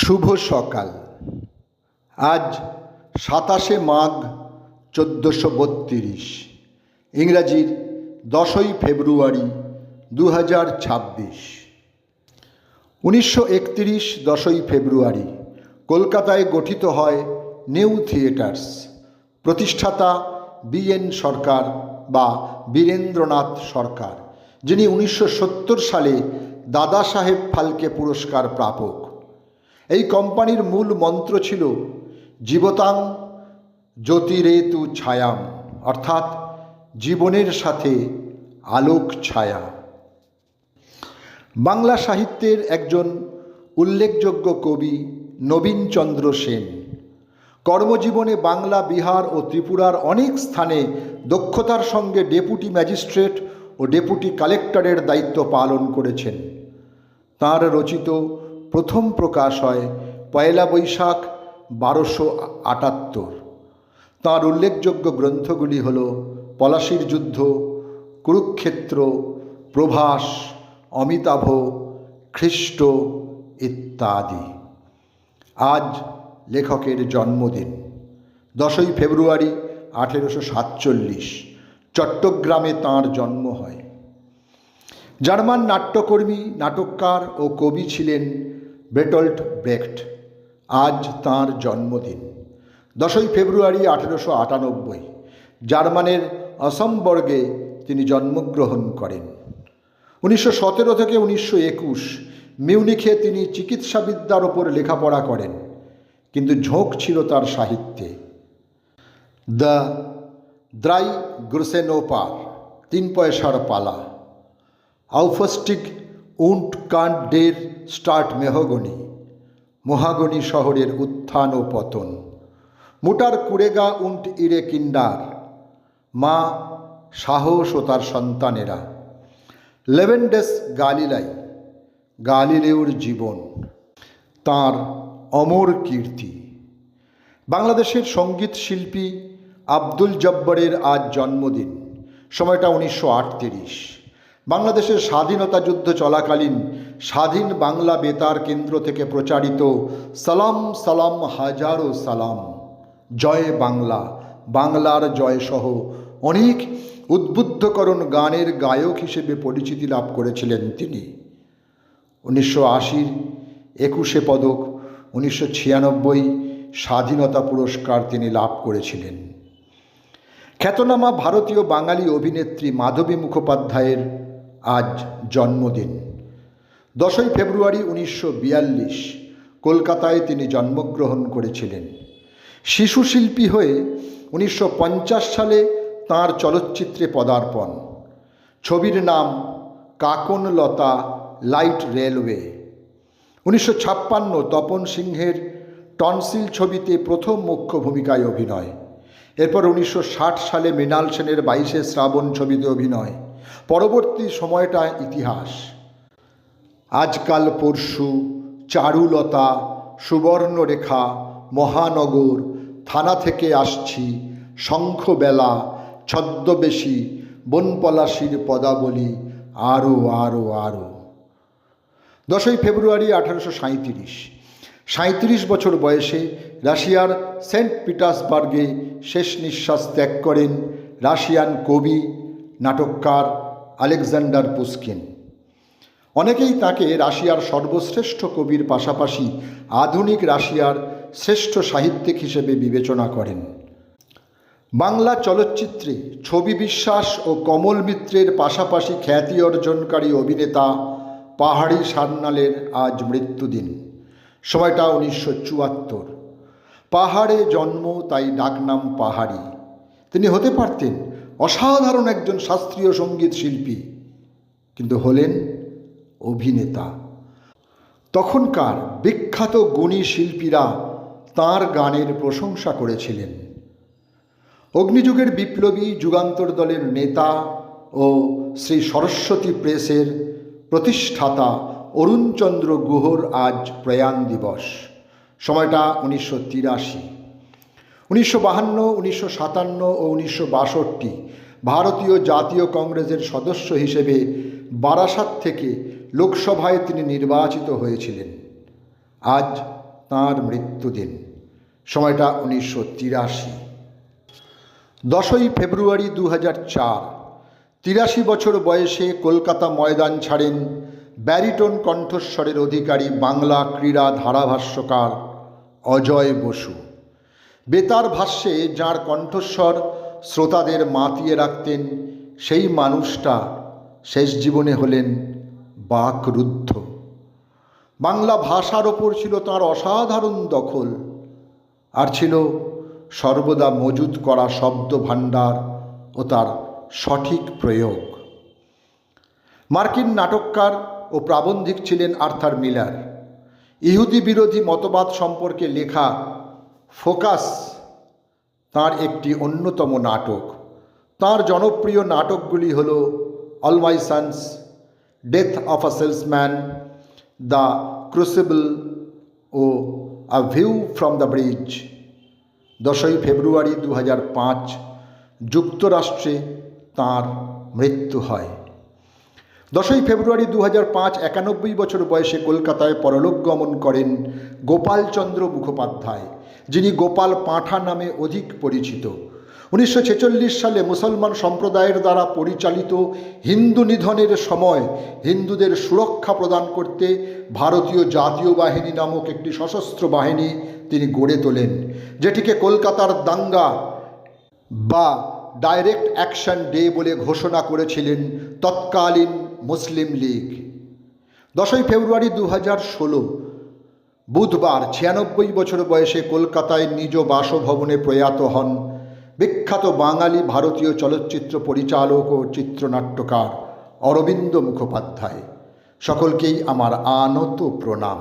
শুভ সকাল। আজ 27শে মাঘ 1432, ইংরাজির 10ই ফেব্রুয়ারি 2026। 1931 10ই ফেব্রুয়ারি কলকাতায় গঠিত হয় নিউ থিয়েটার্স। প্রতিষ্ঠাতা বি.এন. সরকার বা বীরেন্দ্রনাথ সরকার, যিনি 1970 সালে দাদা সাহেব ফালকে পুরস্কার প্রাপক। এই কোম্পানির মূল মন্ত্র ছিল জীবতাং জ্যোতিরেতু ছায়াম, অর্থাৎ জীবনের সাথে আলোক ছায়া। বাংলা সাহিত্যের একজন উল্লেখযোগ্য কবি নবীনচন্দ্র সেন কর্মজীবনে বাংলা, বিহার ও ত্রিপুরার অনেক স্থানে দক্ষতার সঙ্গে ডেপুটি ম্যাজিস্ট্রেট ও ডেপুটি কালেক্টরের দায়িত্ব পালন করেছেন। তাঁর রচিত প্রথম প্রকাশ হয় 1 বৈশাখ 1278। তাঁর উল্লেখযোগ্য গ্রন্থগুলি হল পলাশীর যুদ্ধ, কুরুক্ষেত্র, প্রভাস, অমিতাভ, খ্রিস্ট ইত্যাদি। আজ লেখকের জন্মদিন 10ই ফেব্রুয়ারি 1847। চট্টগ্রামে তাঁর জন্ম হয়। জার্মান নাট্যকর্মী, নাটককার ও কবি ছিলেন বের্টল্ট ব্রেখট। আজ তাঁর জন্মদিন 10ই ফেব্রুয়ারি 1898। জার্মানের অসমবর্গে তিনি জন্মগ্রহণ করেন। 1917 থেকে 1921 মিউনিখে তিনি চিকিৎসাবিদ্যার ওপর লেখাপড়া করেন, কিন্তু ঝোঁক ছিল তার সাহিত্যে। দ্য দ্রাই গ্রুসেনোপার, 3 পয়সার পালা, আউফস্টিগ উন্ট কান্ট ডের স্টার্ট মেহগনি, মহাগনি শহরের উত্থান ও পতন, মুটার কুরেগা উন্ট ইরে কিন্ডার, মা, সাহস ও তার সন্তানেরা, লেভেন্ডেস গালিলাই, গালিলেওর জীবন, তাঁর অমর কীর্তি। বাংলাদেশের সঙ্গীত শিল্পী আব্দুল জব্বারের আজ জন্মদিন। সময়টা 1938। বাংলাদেশের স্বাধীনতা যুদ্ধ চলাকালীন স্বাধীন বাংলা বেতার কেন্দ্র থেকে প্রচারিত সালাম সালাম হাজারো সালাম, জয় বাংলা, বাংলার জয় সহ অনেক উদ্বুদ্ধকরণ গানের গায়ক হিসেবে পরিচিতি লাভ করেছিলেন তিনি। 1980 21শে পদক, 1996 স্বাধীনতা পুরস্কার তিনি লাভ করেছিলেন। খ্যাতনামা ভারতীয় বাঙালি অভিনেত্রী মাধবী মুখোপাধ্যায়ের আজ জন্মদিন 10ই ফেব্রুয়ারি 1942। কলকাতায় তিনি জন্মগ্রহণ করেছিলেন। শিশু শিল্পী হয়ে 1950 সালে তাঁর চলচ্চিত্রে পদার্পণ। ছবির নাম কাকনলতা লাইট রেলওয়ে। 1956 তপন সিংহের টনসিল ছবিতে প্রথম মুখ্য ভূমিকায় অভিনয়। এরপর 1960 সালে মৃণাল সেনের 22শে শ্রাবণ ছবিতে অভিনয়। পরবর্তী সময়টা ইতিহাস। আজকাল পরশু, চারুলতা, সুবর্ণরেখা, মহানগর, থানা থেকে আসছি, শঙ্খবেলা, ছদ্মবেশী, বনপলাশির পদাবলী, আরও আরও আরও। 10ই ফেব্রুয়ারি 1837। 37 বছর বয়সে রাশিয়ার সেন্ট পিটার্সবার্গে শেষ নিঃশ্বাস ত্যাগ করেন রাশিয়ান কবি, নাটককার আলেকজান্ডার পুশকিন। অনেকেই তাকে রাশিয়ার সর্বশ্রেষ্ঠ কবির পাশাপাশি আধুনিক রাশিয়ার শ্রেষ্ঠ সাহিত্যিক হিসেবে বিবেচনা করেন। বাংলা চলচ্চিত্রে ছবি বিশ্বাস ও কমল মিত্রের পাশাপাশি খ্যাতি অর্জনকারী অভিনেতা পাহাড়ি সান্যালের আজ মৃত্যুদিন। সময়টা 1974। পাহাড়ে জন্ম, তাই ডাকনাম পাহাড়ি। তিনি হতে পারতেন অসাধারণ একজন শাস্ত্রীয় সঙ্গীত শিল্পী, কিন্তু হলেন অভিনেতা। তখনকার বিখ্যাত গুণী শিল্পীরা তাঁর গানের প্রশংসা করেছিলেন। অগ্নিযুগের বিপ্লবী, যুগান্তর দলের নেতা ও শ্রী সরস্বতী প্রেসের প্রতিষ্ঠাতা অরুণচন্দ্র গুহর আজ প্রয়াণ দিবস। সময়টা 1983। 1952, 1957 ও 1962 ভারতীয় জাতীয় কংগ্রেসের সদস্য হিসেবে বারাসাত থেকে লোকসভায় তিনি নির্বাচিত হয়েছিলেন। আজ তাঁর মৃত্যুদিন। সময়টা 1983। 10ই ফেব্রুয়ারি 2004। 83 বছর বয়সে কলকাতা ময়দান ছাড়েন ব্যারিটোন কণ্ঠস্বরের অধিকারী বাংলা ক্রীড়া ধারাভাষ্যকার অজয় বসু। বেতার ভাষ্যে যাঁর কণ্ঠস্বর শ্রোতাদের মাতিয়ে রাখতেন, সেই মানুষটা শেষ জীবনে হলেন বাকরুদ্ধ। বাংলা ভাষার ওপর ছিল তাঁর অসাধারণ দখল, আর ছিল সর্বদা মজুত করা শব্দ ভাণ্ডার ও তার সঠিক প্রয়োগ। মার্কিন নাটককার ও প্রাবন্ধিক ছিলেন আর্থার মিলার। ইহুদি বিরোধী মতবাদ সম্পর্কে লেখা ফোকাস তাঁর একটি অন্যতম নাটক। তাঁর জনপ্রিয় নাটকগুলি হল all my sons, death of a salesman, the crucible ও a view from the bridge. 10ই ফেব্রুয়ারি 2005 যুক্তরাষ্ট্রে তাঁর মৃত্যু হয়। 10ই ফেব্রুয়ারি 2005 91 বছর বয়সে কলকাতায় পরলোক গমন করেন গোপালচন্দ্র মুখোপাধ্যায়, যিনি গোপাল পাঁঠা নামে অধিক পরিচিত। 1946 সালে মুসলমান সম্প্রদায়ের দ্বারা পরিচালিত হিন্দু নিধনের সময় হিন্দুদের সুরক্ষা প্রদান করতে ভারতীয় জাতীয় বাহিনী নামক একটি সশস্ত্র বাহিনী তিনি গড়ে তোলেন, যেটিকে কলকাতার দাঙ্গা বা ডাইরেক্ট অ্যাকশন ডে বলে ঘোষণা করেছিলেন তৎকালীন মুসলিম লীগ। 10ই ফেব্রুয়ারি 2016 বুধবার 96 বছর বয়সে কলকাতায় নিজ বাসভবনে প্রয়াত হন বিখ্যাত বাঙালি ভারতীয় চলচ্চিত্র পরিচালক ও চিত্রনাট্যকার অরবিন্দ মুখোপাধ্যায়। সকলকেই আমার আনত প্রণাম।